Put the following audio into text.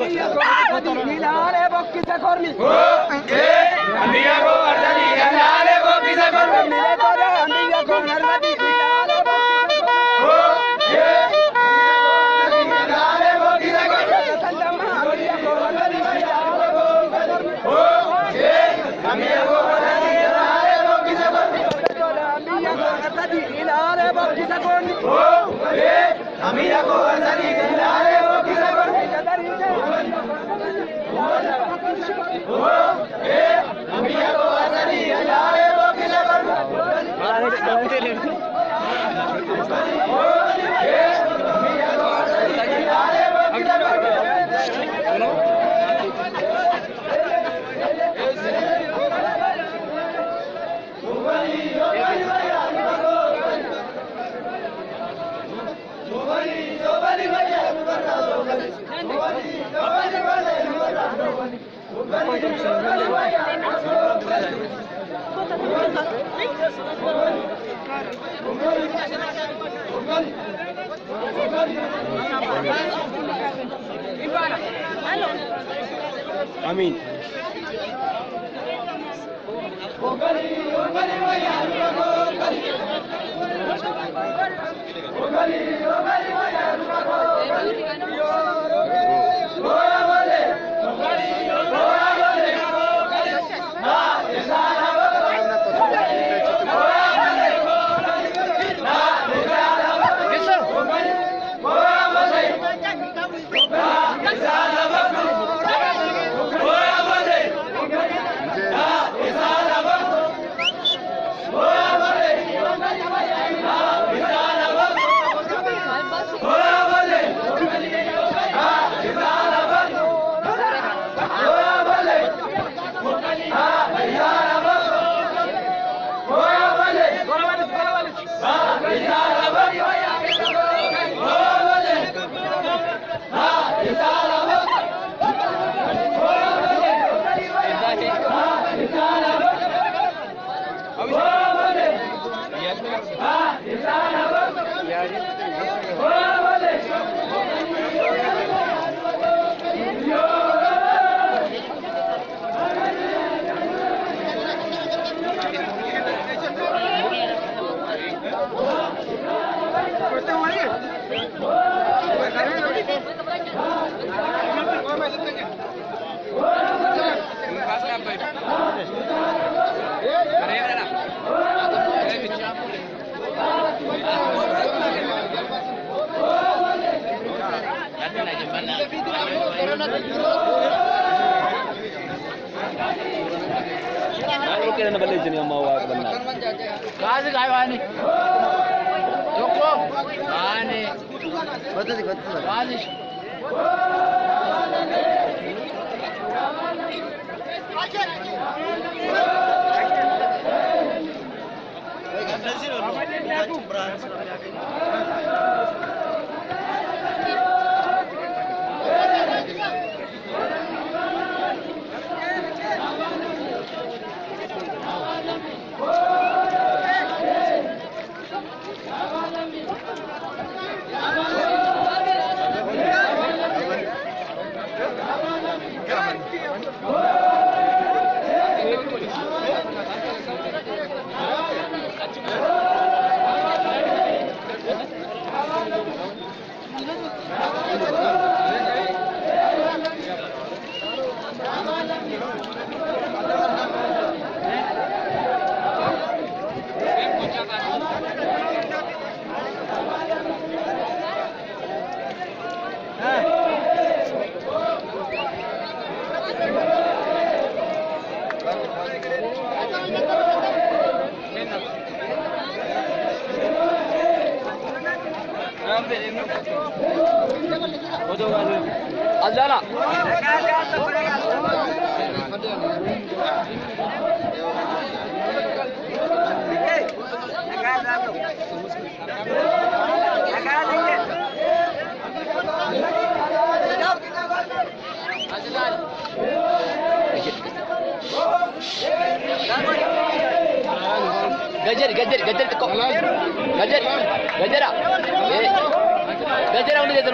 Milare bokkisa kormi. Amiya ko ardani milare bokkisa kormi. Mile tora amiya ko narvadi milare bokkisa kormi. Sandama amiya ko narvadi milare bokkisa kormi. Amiya ko ardani milare bokkisa kormi. Tora amiya ko narvadi milare bokkisa kormi. Amiya ko ardani milare bokkisa kormi. Amin. Azala. Gajar teko. Gajar. Gajara. Gajara undi dedo.